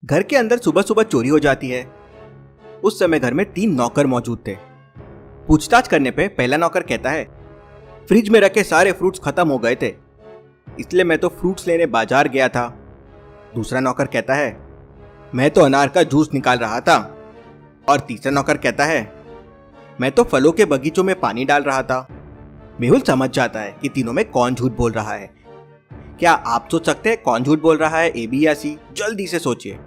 घर के अंदर सुबह सुबह चोरी हो जाती है। उस समय घर में 3 नौकर मौजूद थे। पूछताछ करने पे पहला नौकर कहता है, फ्रिज में रखे सारे फ्रूट्स खत्म हो गए थे, इसलिए मैं तो फ्रूट्स लेने बाजार गया था। दूसरा नौकर कहता है, मैं तो अनार का जूस निकाल रहा था। और तीसरा नौकर कहता है, मैं तो फलों के बगीचों में पानी डाल रहा था। मेहुल समझ जाता है कि तीनों में कौन झूठ बोल रहा है। क्या आप सोच सकते हैं कौन झूठ बोल रहा है, ए, बी या सी? जल्दी से सोचिए।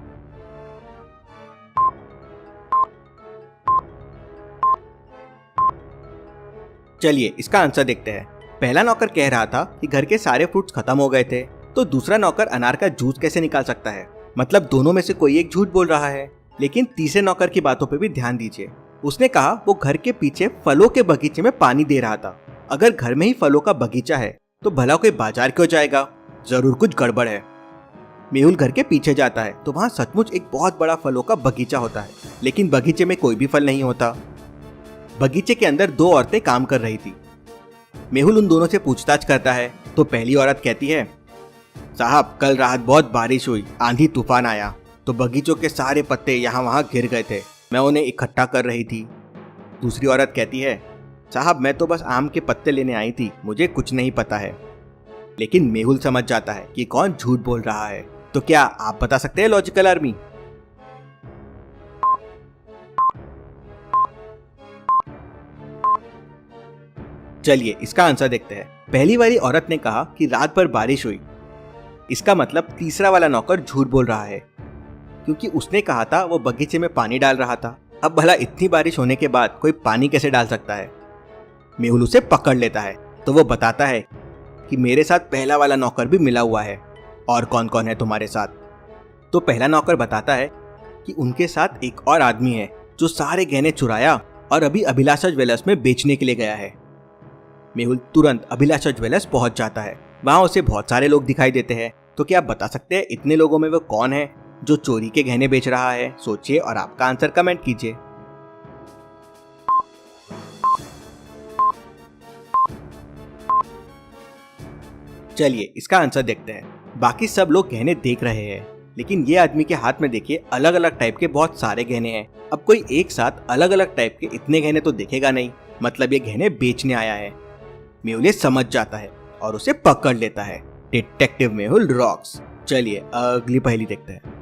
चलिए इसका आंसर देखते हैं। पहला नौकर कह रहा था कि घर के सारे फ्रूट्स खत्म हो गए थे, तो दूसरा नौकर अनार का जूस कैसे निकाल सकता है? मतलब दोनों में से कोई एक झूठ बोल रहा है। लेकिन तीसरे नौकर की बातों पे भी ध्यान दीजिए। उसने कहा वो घर के पीछे फलों के बगीचे में पानी दे रहा था। अगर घर में ही फलों का बगीचा है तो भला कोई बाजार क्यों जाएगा? जरूर कुछ गड़बड़ है। मेहुल घर के पीछे जाता है तो वहाँ सचमुच एक बहुत बड़ा फलों का बगीचा होता है, लेकिन बगीचे में कोई भी फल नहीं होता। बगीचे के अंदर 2 औरतें काम कर रही थी। मेहुल उन दोनों से पूछताछ करता है तो पहली औरत कहती है, साहब कल रात बहुत बारिश हुई, आंधी तूफान आया, तो बगीचों के सारे पत्ते यहाँ वहाँ गिर गए थे, मैं उन्हें इकट्ठा कर रही थी। दूसरी औरत कहती है, साहब मैं तो बस आम के पत्ते लेने आई थी, मुझे कुछ नहीं पता है। लेकिन मेहुल समझ जाता है कि कौन झूठ बोल रहा है। तो क्या आप बता सकते हैं लॉजिकल आर्मी? चलिए इसका आंसर देखते हैं। पहली वाली औरत ने कहा कि रात भर बारिश हुई। इसका मतलब तीसरा वाला नौकर झूठ बोल रहा है, क्योंकि उसने कहा था वो बगीचे में पानी डाल रहा था। अब भला इतनी बारिश होने के बाद कोई पानी कैसे डाल सकता है? मेहुल उसे पकड़ लेता है तो वो बताता है कि मेरे साथ पहला वाला नौकर भी मिला हुआ है। और कौन कौन है तुम्हारे साथ? तो पहला नौकर बताता है कि उनके साथ एक और आदमी है जो सारे गहने चुराया और अभी अभिलाषा ज्वेलर्स में बेचने के लिए गया है। मेहुल तुरंत अभिलाषा ज्वेलर्स पहुंच जाता है। वहां उसे बहुत सारे लोग दिखाई देते हैं। तो क्या आप बता सकते हैं इतने लोगों में वो कौन है जो चोरी के गहने बेच रहा है? सोचिए और आपका आंसर कमेंट कीजिए। चलिए इसका आंसर देखते हैं। बाकी सब लोग गहने देख रहे हैं, लेकिन ये आदमी के हाथ में देखिए अलग अलग टाइप के बहुत सारे गहने हैं। अब कोई एक साथ अलग अलग टाइप के इतने गहने तो देखेगा नहीं, मतलब ये गहने बेचने आया है। मेहुल समझ जाता है और उसे पकड़ लेता है। Detective Mehul rocks. चलिए अगली पहेली देखते हैं।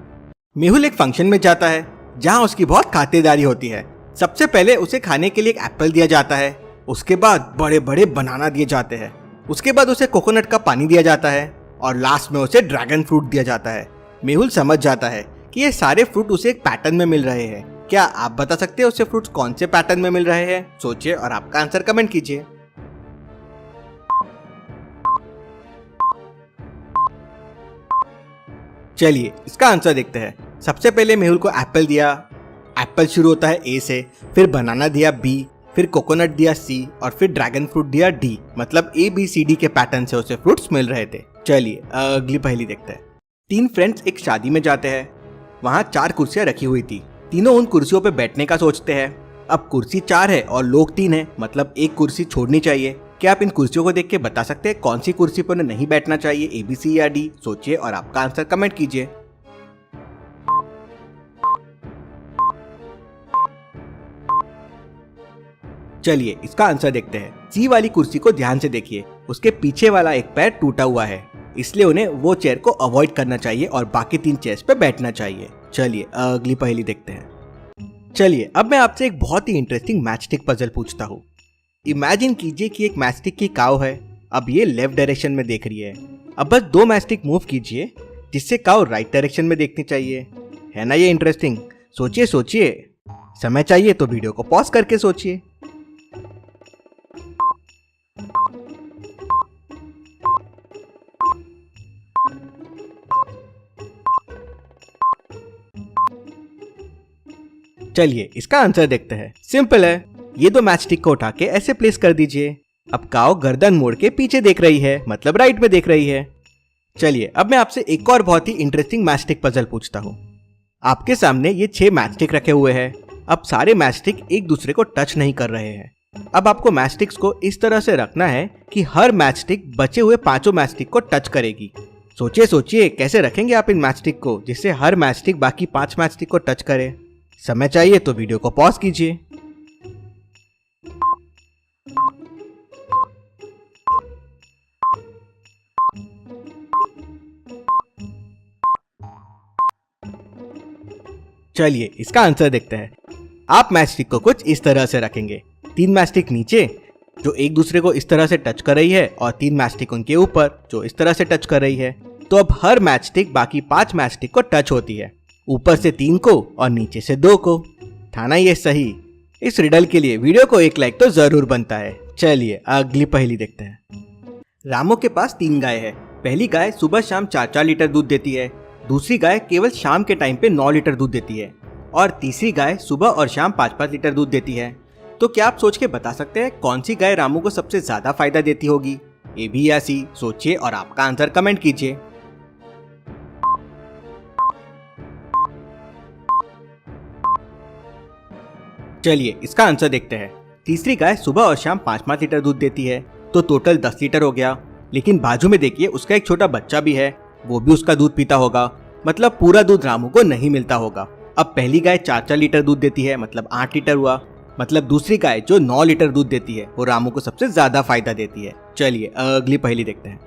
मेहुल एक फंक्शन में जाता है जहां उसकी बहुत खातिरदारी होती है। सबसे पहले उसे खाने के लिए एक एप्पल दिया जाता है, उसके बाद बड़े बड़े बनाना दिए जाते हैं, उसके बाद उसे कोकोनट का पानी दिया जाता है और लास्ट में उसे ड्रैगन फ्रूट दिया जाता है। मेहुल समझ जाता है कि ये सारे फ्रूट उसे एक पैटर्न में मिल रहे हैं। क्या आप बता सकते हैं उसे फ्रूट्स कौन से पैटर्न में मिल रहे हैं? सोचिए और आपका आंसर कमेंट कीजिए। चलिए इसका आंसर देखते हैं। सबसे पहले मेहुल को एप्पल दिया। एप्पल शुरू होता है ए से, फिर बनाना दिया बी, फिर कोकोनट दिया सी और फिर ड्रैगन फ्रूट दिया डी। मतलब ABCD के पैटर्न से उसे फ्रूट्स मिल रहे थे। चलिए अगली पहेली देखते हैं। 3 फ्रेंड्स एक शादी में जाते हैं। वहाँ 4 कुर्सियां रखी हुई थी। तीनों उन कुर्सियों पे बैठने का सोचते हैं। अब कुर्सी 4 है और लोग 3 है, मतलब एक कुर्सी छोड़नी चाहिए। क्या आप इन कुर्सियों को देख के बता सकते हैं कौन सी कुर्सी पर उन्हें नहीं बैठना चाहिए, ABC या D? सोचिए और आपका आंसर कमेंट कीजिए। चलिए इसका आंसर देखते हैं। सी वाली कुर्सी को ध्यान से देखिए, उसके पीछे वाला एक पैर टूटा हुआ है, इसलिए उन्हें वो चेयर को अवॉइड करना चाहिए और बाकी 3 चेयर्स पे बैठना चाहिए। चलिए अगली पहेली देखते हैं। चलिए अब मैं आपसे एक बहुत ही इंटरेस्टिंग मैचस्टिक पजल पूछता हूँ। इमेजिन कीजिए कि एक मैचस्टिक की काव है। अब ये लेफ्ट डायरेक्शन में देख रही है। अब बस 2 मैचस्टिक मूव कीजिए जिससे काव राइट डायरेक्शन में देखनी चाहिए। है ना ये इंटरेस्टिंग? सोचिए सोचिए। समय चाहिए तो वीडियो को पॉज करके सोचिए। चलिए इसका आंसर देखते हैं। सिंपल है, ये 2 मैचस्टिक को उठा के ऐसे प्लेस कर दीजिए। अब काव गर्दन मोड़ के पीछे देख रही है, मतलब राइट में देख रही है। चलिए अब मैं आपसे एक और बहुत ही इंटरेस्टिंग मैचस्टिक पजल पूछता हूँ। आपके सामने ये 6 मैचस्टिक रखे हुए हैं। अब सारे मैचस्टिक एक दूसरे को टच नहीं कर रहे हैं। अब आपको मैचस्टिक्स को इस तरह से रखना है कि हर मैचस्टिक बचे हुए 5 मैचस्टिक को टच करेगी। सोचिए सोचिए कैसे रखेंगे आप इन मैचस्टिक को जिससे हर मैचस्टिक बाकी 5 मैचस्टिक को टच करे। समय चाहिए तो वीडियो को पॉज कीजिए। चलिए इसका आंसर देखते हैं। आप मैचस्टिक को कुछ इस तरह से रखेंगे, 3 मैचस्टिक नीचे जो एक दूसरे को इस तरह से टच कर रही है और 3 मैचस्टिक उनके ऊपर जो इस तरह से टच कर रही है। तो अब हर मैचस्टिक बाकी 5 मैचस्टिक को टच होती है, ऊपर से 3 को और नीचे से 2 को। था ना ये सही? इस रिडल के लिए वीडियो को 1 लाइक तो जरूर बनता है। चलिए अगली पहेली देखते हैं। रामू के पास 3 गाय है। पहली गाय सुबह शाम 4-4 लीटर दूध देती है, दूसरी गाय केवल शाम के टाइम पे 9 लीटर दूध देती है और तीसरी गाय सुबह और शाम 5-5 लीटर दूध देती है। तो क्या आप सोच के बता सकते हैं कौन सी गाय रामू को सबसे ज्यादा फायदा देती होगी? ए बी या सी? सोचिए और आपका आंसर कमेंट कीजिए। चलिए इसका आंसर देखते हैं। तीसरी गाय सुबह और शाम 5-5 लीटर दूध देती है तो टोटल 10 लीटर हो गया। लेकिन बाजू में देखिए उसका एक छोटा बच्चा भी है, वो भी उसका दूध पीता होगा, मतलब पूरा दूध रामू को नहीं मिलता होगा। अब पहली गाय 4-4 लीटर दूध देती है, मतलब 8 लीटर हुआ। मतलब दूसरी गाय जो 9 लीटर दूध देती है वो रामू को सबसे ज्यादा फायदा देती है। चलिए अगली पहेली देखते हैं।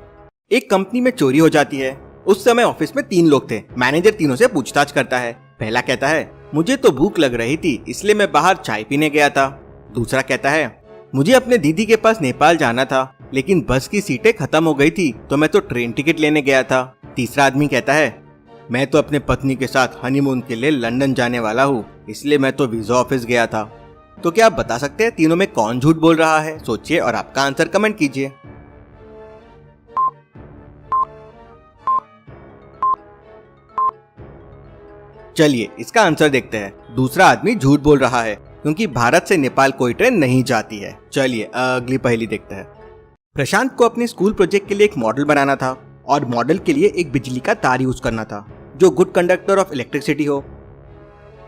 एक कंपनी में चोरी हो जाती है। उस समय ऑफिस में 3 लोग थे। मैनेजर तीनों से पूछताछ करता है। पहला कहता है मुझे तो भूख लग रही थी इसलिए मैं बाहर चाय पीने गया था। दूसरा कहता है मुझे अपने दीदी के पास नेपाल जाना था लेकिन बस की सीटें खत्म हो गई थी तो मैं तो ट्रेन टिकट लेने गया था। तीसरा आदमी कहता है मैं तो अपने पत्नी के साथ हनीमून के लिए लंदन जाने वाला हूँ इसलिए मैं तो वीजा ऑफिस गया था। तो क्या आप बता सकते हैं तीनों में कौन झूठ बोल रहा है? सोचिए और आपका आंसर कमेंट कीजिए। चलिए इसका आंसर देखते हैं। दूसरा आदमी झूठ बोल रहा है क्योंकि भारत से नेपाल कोई ट्रेन नहीं जाती है। चलिए अगली पहेली देखते हैं। प्रशांत को अपने स्कूल प्रोजेक्ट के लिए एक मॉडल बनाना था और मॉडल के लिए एक बिजली का तार यूज करना था जो गुड कंडक्टर ऑफ इलेक्ट्रिसिटी हो।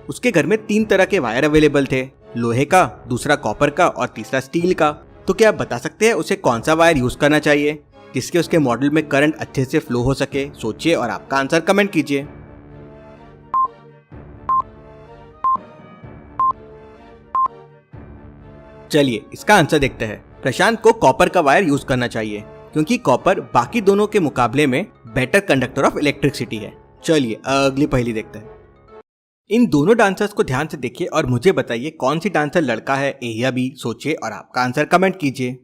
उसके घर में 3 तरह के वायर अवेलेबल थे, लोहे का, दूसरा कॉपर का और तीसरा स्टील का। तो क्या आप बता सकते हैं उसे कौन सा वायर यूज करना चाहिए जिसके उसके मॉडल में करंट अच्छे से फ्लो हो सके? सोचिए और आपका आंसर कमेंट कीजिए। चलिए इसका आंसर देखते हैं। प्रशांत को कॉपर का वायर यूज करना चाहिए क्योंकि कॉपर बाकी दोनों के मुकाबले में बेटर कंडक्टर ऑफ इलेक्ट्रिसिटी है। चलिए अगली पहेली देखते हैं। इन दोनों डांसर्स को ध्यान से देखिए और मुझे बताइए कौन सी डांसर लड़का है, ए या बी? सोचिए और आपका आंसर कमेंट कीजिए।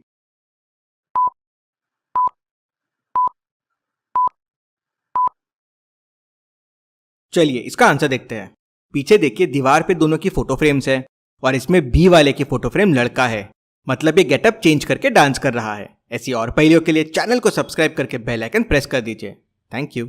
चलिए इसका आंसर देखते हैं। पीछे देखिए दीवार पे दोनों की फोटो फ्रेम्स है और इसमें बी वाले की फोटो फ्रेम लड़का है, मतलब ये गेटअप चेंज करके डांस कर रहा है। ऐसी और पहेलियों के लिए चैनल को सब्सक्राइब करके बेल आइकन प्रेस कर दीजिए। Thank you.